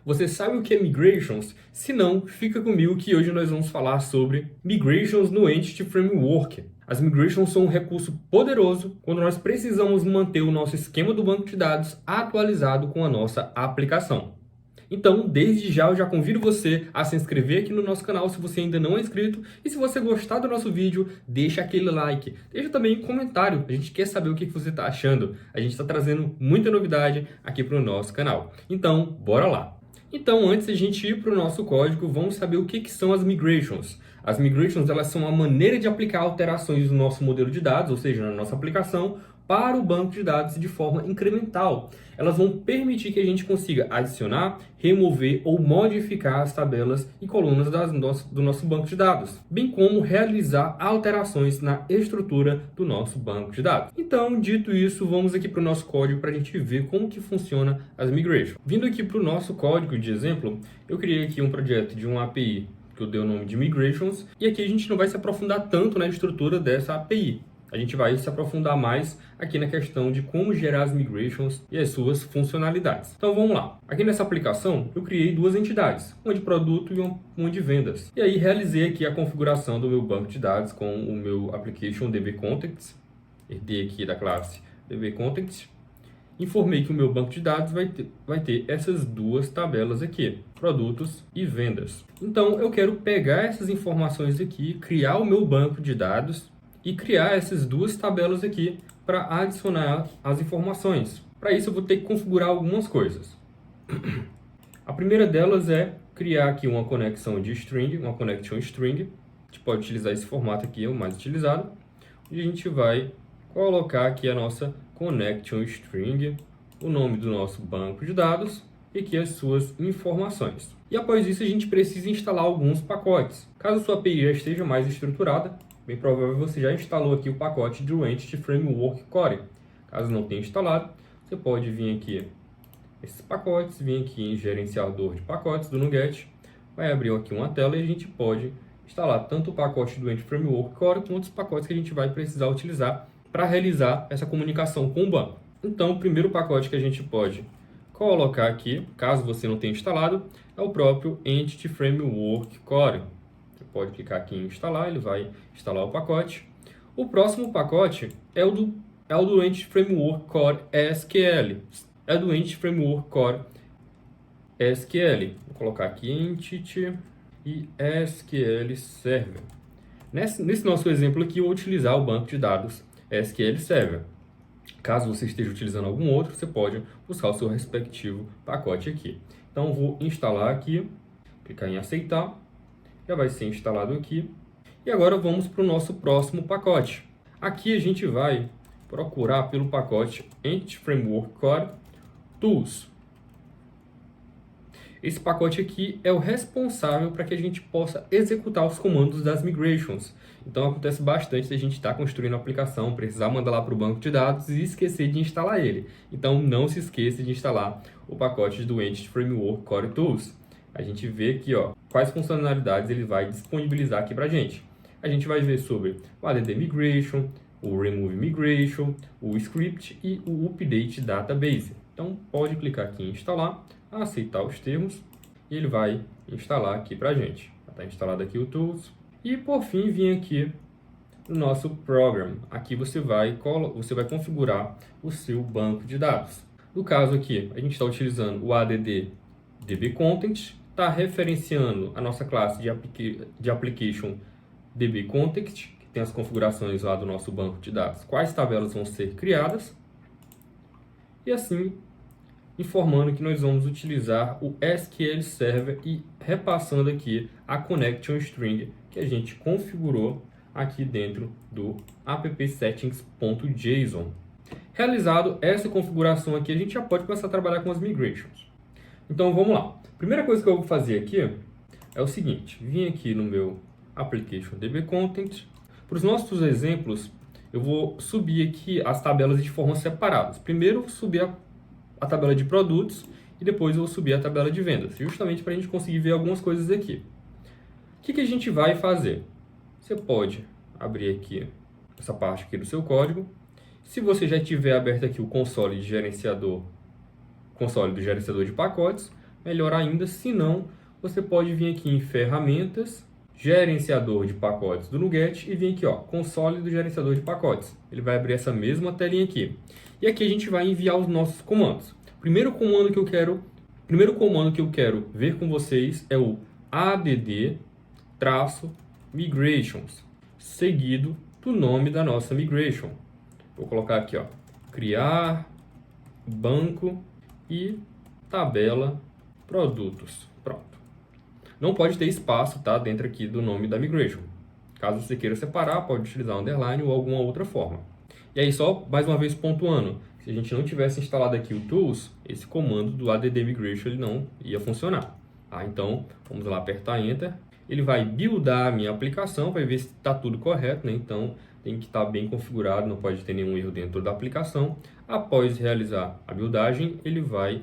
Você sabe o que é migrations? Se não, fica comigo que hoje nós vamos falar sobre migrations no Entity Framework. As migrations são um recurso poderoso quando nós precisamos manter o nosso esquema do banco de dados atualizado com a nossa aplicação. Então, desde já, eu já convido você a se inscrever aqui no nosso canal se você ainda não é inscrito. E se você gostar do nosso vídeo, deixa aquele like. Deixa também um comentário. A gente quer saber o que você está achando. A gente está trazendo muita novidade aqui para o nosso canal. Então, bora lá. Então, antes de a gente ir para o nosso código, vamos saber o que são as migrations. As migrations, elas são uma maneira de aplicar alterações no nosso modelo de dados, ou seja, na nossa aplicação, para o banco de dados de forma incremental. Elas vão permitir que a gente consiga adicionar, remover ou modificar as tabelas e colunas do nosso banco de dados, bem como realizar alterações na estrutura do nosso banco de dados. Então, dito isso, vamos aqui para o nosso código para a gente ver como que funciona as migrations. Vindo aqui para o nosso código de exemplo, eu criei aqui um projeto de uma API que eu dei o nome de migrations, e aqui a gente não vai se aprofundar tanto na estrutura dessa API. A gente vai se aprofundar mais aqui na questão de como gerar as migrations e as suas funcionalidades. Então vamos lá. Aqui nessa aplicação eu criei duas entidades, uma de produto e uma de vendas. E aí realizei aqui a configuração do meu banco de dados com o meu application DBContext. Herdei aqui da classe DBContext. Informei que o meu banco de dados vai ter essas duas tabelas aqui, produtos e vendas. Então eu quero pegar essas informações aqui, criar o meu banco de dados e criar essas duas tabelas aqui para adicionar as informações. Para isso eu vou ter que configurar algumas coisas. A primeira delas é criar aqui uma conexão de string, uma connection string. A gente pode utilizar esse formato aqui, é o mais utilizado. E a gente vai colocar aqui a nossa connection string, o nome do nosso banco de dados e aqui as suas informações. E após isso a gente precisa instalar alguns pacotes. Caso a sua API já esteja mais estruturada, bem provável você já instalou aqui o pacote do Entity Framework Core. Caso não tenha instalado, você pode vir aqui esses pacotes, vir aqui em gerenciador de pacotes do NuGet, vai abrir aqui uma tela e a gente pode instalar tanto o pacote do Entity Framework Core quanto os pacotes que a gente vai precisar utilizar para realizar essa comunicação com o banco. Então, o primeiro pacote que a gente pode colocar aqui, caso você não tenha instalado, é o próprio Entity Framework Core. Você pode clicar aqui em instalar, ele vai instalar o pacote. O próximo pacote é o do Entity Framework Core SQL. É do Entity Framework Core SQL. Vou colocar aqui Entity e SQL Server. Nesse nosso exemplo aqui, eu vou utilizar o banco de dados SQL Server. Caso você esteja utilizando algum outro, você pode buscar o seu respectivo pacote aqui. Então, vou instalar aqui, clicar em aceitar, já vai ser instalado aqui. E agora vamos para o nosso próximo pacote. Aqui a gente vai procurar pelo pacote Entity Framework Core Tools. Esse pacote aqui é o responsável para que a gente possa executar os comandos das migrations. Então acontece bastante se a gente está construindo a aplicação, precisar mandar lá para o banco de dados e esquecer de instalar ele. Então não se esqueça de instalar o pacote do Entity Framework Core Tools. A gente vê aqui quais funcionalidades ele vai disponibilizar aqui para a gente. A gente vai ver sobre o ADD Migration, o Remove Migration, o Script e o Update Database. Então pode clicar aqui em instalar, aceitar os termos e ele vai instalar aqui para a gente. Está instalado aqui o Tools. E por fim, vir aqui no nosso Program. Aqui você vai configurar o seu banco de dados. No caso aqui, a gente está utilizando o ADD DBContext, está referenciando a nossa classe de Application DBContext, que tem as configurações lá do nosso banco de dados, quais tabelas vão ser criadas. E assim, informando que nós vamos utilizar o SQL Server e repassando aqui a connection string que a gente configurou aqui dentro do appsettings.json. Realizado essa configuração aqui, a gente já pode começar a trabalhar com as migrations. Então vamos lá. A primeira coisa que eu vou fazer aqui é o seguinte: vim aqui no meu application DBContext. Para os nossos exemplos, eu vou subir aqui as tabelas de forma separadas. Primeiro eu vou subir a tabela de produtos e depois eu vou subir a tabela de vendas, justamente para a gente conseguir ver algumas coisas aqui. O que a gente vai fazer? Você pode abrir aqui essa parte aqui do seu código. Se você já tiver aberto aqui o console do gerenciador de pacotes, melhor ainda. Se não, você pode vir aqui em Ferramentas, Gerenciador de Pacotes do NuGet e vir aqui, ó, Console do Gerenciador de Pacotes. Ele vai abrir essa mesma telinha aqui. E aqui a gente vai enviar os nossos comandos. Primeiro comando que eu quero ver com vocês é o add-migrations, seguido do nome da nossa migration. Vou colocar aqui, ó, criar banco e tabela produtos. Pronto. Não pode ter espaço, tá, dentro aqui do nome da migration. Caso você queira separar, pode utilizar underline ou alguma outra forma. E aí, só mais uma vez pontuando, se a gente não tivesse instalado aqui o tools, esse comando do add-migration ele não ia funcionar. Tá? Então, vamos lá apertar Enter. Ele vai buildar a minha aplicação, vai ver se está tudo correto, né? Então, tem que estar bem configurado, não pode ter nenhum erro dentro da aplicação. Após realizar a buildagem, ele vai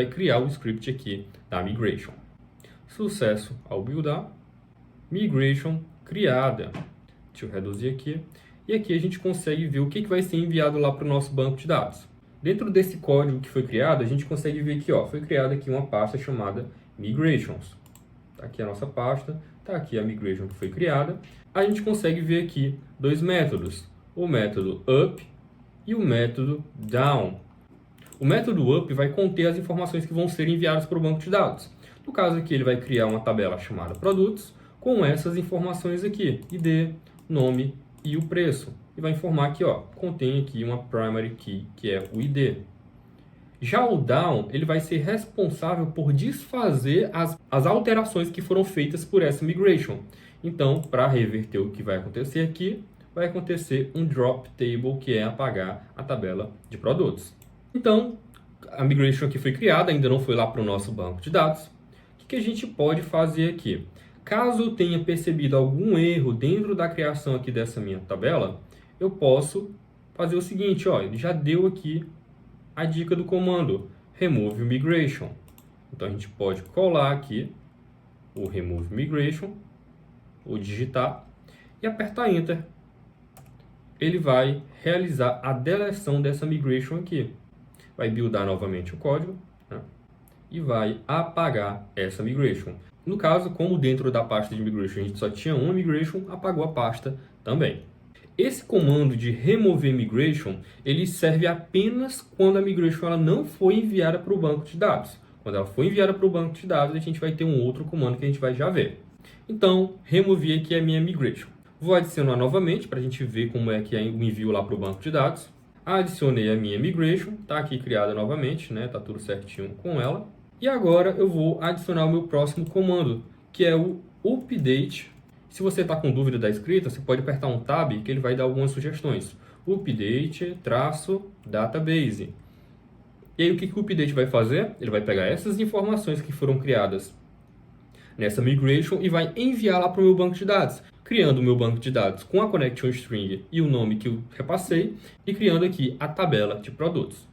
criar o script aqui da migration. Sucesso ao buildar, migration criada. Deixa eu reduzir aqui. E aqui a gente consegue ver o que vai ser enviado lá para o nosso banco de dados. Dentro desse código que foi criado, a gente consegue ver aqui, ó, foi criada aqui uma pasta chamada migrations. Tá aqui a nossa pasta, tá aqui a migration que foi criada. A gente consegue ver aqui dois métodos, o método up e o método down. O método up vai conter as informações que vão ser enviadas para o banco de dados. No caso aqui, ele vai criar uma tabela chamada produtos com essas informações aqui, ID, nome e o preço. E vai informar que, ó, contém aqui uma primary key, que é o ID. Já o down, ele vai ser responsável por desfazer as alterações que foram feitas por essa migration. Então, para reverter o que vai acontecer aqui, vai acontecer um drop table, que é apagar a tabela de produtos. Então, a migration que foi criada ainda não foi lá para o nosso banco de dados. O que a gente pode fazer aqui? Caso eu tenha percebido algum erro dentro da criação aqui dessa minha tabela, eu posso fazer o seguinte, ó, ele já deu aqui a dica do comando remove migration. Então a gente pode colar aqui o remove migration, ou digitar e apertar Enter. Ele vai realizar a deleção dessa migration aqui. Vai buildar novamente o código, né, e vai apagar essa migration. No caso, como dentro da pasta de migration a gente só tinha uma migration, apagou a pasta também. Esse comando de remover migration, ele serve apenas quando a migration ela não foi enviada para o banco de dados. Quando ela foi enviada para o banco de dados, a gente vai ter um outro comando que a gente vai já ver. Então, removi aqui a minha migration. Vou adicionar novamente para a gente ver como é que é o envio lá para o banco de dados. Adicionei a minha migration, está aqui criada novamente, né? Tá tudo certinho com ela. E agora eu vou adicionar o meu próximo comando, que é o update. Se você está com dúvida da escrita, você pode apertar um tab que ele vai dar algumas sugestões. Update-database. E aí o que o update vai fazer? Ele vai pegar essas informações que foram criadas nessa migration e vai enviar lá para o meu banco de dados, criando o meu banco de dados com a connection string e o nome que eu repassei e criando aqui a tabela de produtos.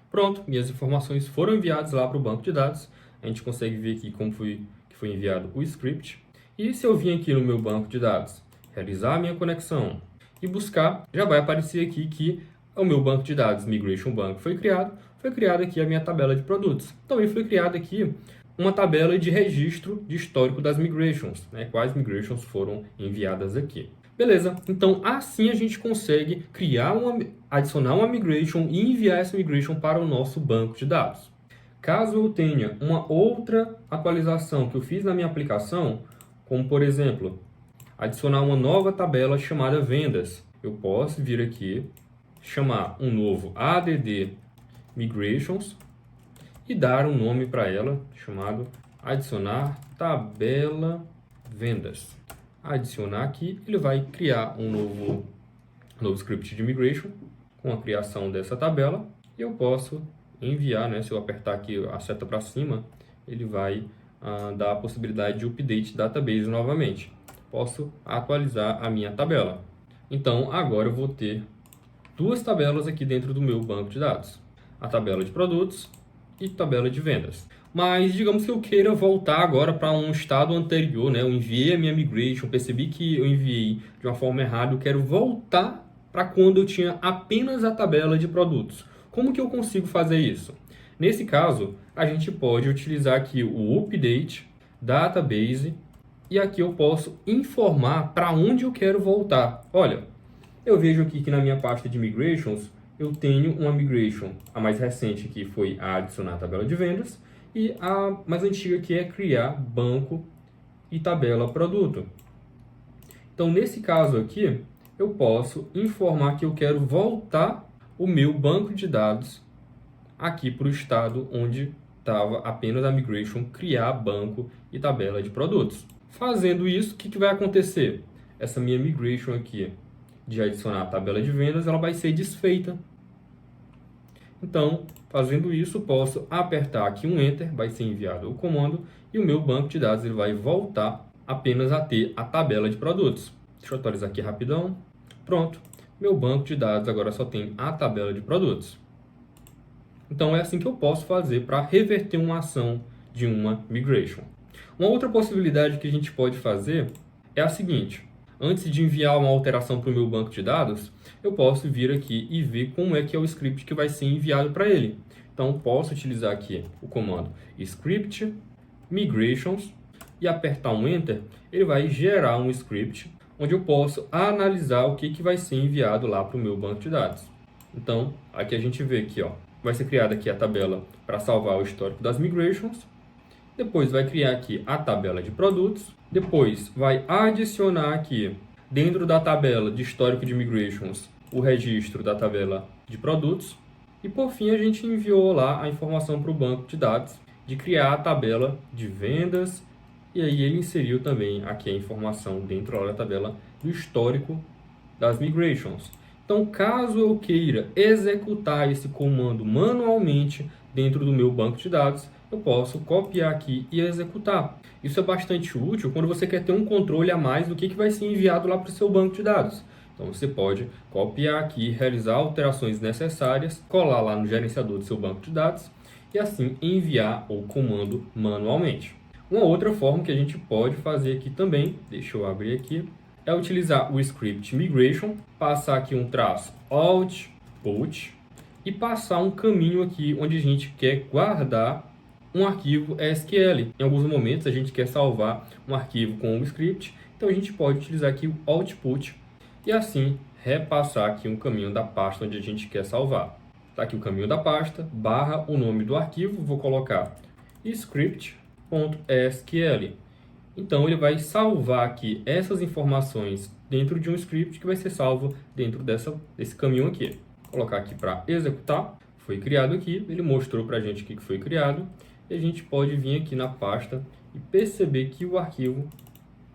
Pronto, minhas informações foram enviadas lá para o banco de dados. A gente consegue ver aqui como foi enviado o script. E se eu vim aqui no meu banco de dados, realizar a minha conexão e buscar, já vai aparecer aqui que o meu banco de dados Migration Bank foi criada aqui a minha tabela de produtos. Também foi criada aqui uma tabela de registro de histórico das migrations, né? Quais migrations foram enviadas aqui. Beleza, então assim a gente consegue adicionar uma migration e enviar essa migration para o nosso banco de dados. Caso eu tenha uma outra atualização que eu fiz na minha aplicação, como por exemplo, adicionar uma nova tabela chamada vendas, eu posso vir aqui, chamar um novo add migrations e dar um nome para ela chamado adicionar tabela vendas. Adicionar aqui, ele vai criar um novo script de migration com a criação dessa tabela e eu posso enviar, né? Se eu apertar aqui a seta para cima, ele vai dar a possibilidade de update database novamente. Posso atualizar a minha tabela. Então agora eu vou ter duas tabelas aqui dentro do meu banco de dados: a tabela de produtos e tabela de vendas. Mas digamos que eu queira voltar agora para um estado anterior, né? Eu enviei a minha migration, percebi que eu enviei de uma forma errada, eu quero voltar para quando eu tinha apenas a tabela de produtos. Como que eu consigo fazer isso? Nesse caso, a gente pode utilizar aqui o update, database, e aqui eu posso informar para onde eu quero voltar. Olha, eu vejo aqui que na minha pasta de migrations, eu tenho uma migration. A mais recente aqui foi a adicionar a tabela de vendas, e a mais antiga aqui é criar banco e tabela produto. Então, nesse caso aqui, eu posso informar que eu quero voltar o meu banco de dados aqui para o estado onde estava apenas a migration criar banco e tabela de produtos. Fazendo isso, o que vai acontecer? Essa minha migration aqui de adicionar a tabela de vendas, ela vai ser desfeita. Então, fazendo isso, posso apertar aqui um Enter, vai ser enviado o comando e o meu banco de dados ele vai voltar apenas a ter a tabela de produtos. Deixa eu atualizar aqui rapidão. Pronto, meu banco de dados agora só tem a tabela de produtos. Então é assim que eu posso fazer para reverter uma ação de uma migration. Uma outra possibilidade que a gente pode fazer é a seguinte. Antes de enviar uma alteração para o meu banco de dados, eu posso vir aqui e ver como é que é o script que vai ser enviado para ele. Então posso utilizar aqui o comando script migrations e apertar um Enter, ele vai gerar um script onde eu posso analisar o que vai ser enviado lá para o meu banco de dados. Então, aqui a gente vê aqui, ó, vai ser criada aqui a tabela para salvar o histórico das migrations. Depois vai criar aqui a tabela de produtos. Depois vai adicionar aqui, dentro da tabela de histórico de migrations, o registro da tabela de produtos. E por fim, a gente enviou lá a informação para o banco de dados de criar a tabela de vendas. E aí ele inseriu também aqui a informação dentro da tabela do histórico das migrations. Então, caso eu queira executar esse comando manualmente dentro do meu banco de dados, eu posso copiar aqui e executar. Isso é bastante útil quando você quer ter um controle a mais do que vai ser enviado lá para o seu banco de dados. Então, você pode copiar aqui, realizar alterações necessárias, colar lá no gerenciador do seu banco de dados e assim enviar o comando manualmente. Uma outra forma que a gente pode fazer aqui também, deixa eu abrir aqui, é utilizar o script migration, passar aqui um traço alt, put e passar um caminho aqui onde a gente quer guardar um arquivo SQL. Em alguns momentos a gente quer salvar um arquivo com um script, então a gente pode utilizar aqui o output e assim repassar aqui um caminho da pasta onde a gente quer salvar. Está aqui o caminho da pasta, barra o nome do arquivo, vou colocar script.SQL. Então ele vai salvar aqui essas informações dentro de um script que vai ser salvo dentro desse caminho aqui. Vou colocar aqui para executar, foi criado aqui, ele mostrou para a gente o que foi criado e a gente pode vir aqui na pasta e perceber que o arquivo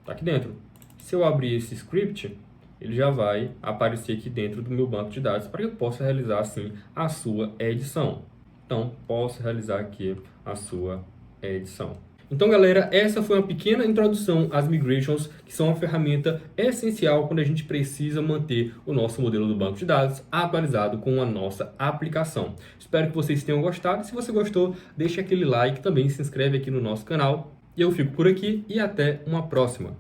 está aqui dentro. Se eu abrir esse script, ele já vai aparecer aqui dentro do meu banco de dados para que eu possa realizar assim a sua edição. Então posso realizar aqui a sua edição. Então, galera, essa foi uma pequena introdução às migrations, que são uma ferramenta essencial quando a gente precisa manter o nosso modelo do banco de dados atualizado com a nossa aplicação. Espero que vocês tenham gostado. Se você gostou, deixe aquele like, também se inscreve aqui no nosso canal. E eu fico por aqui e até uma próxima.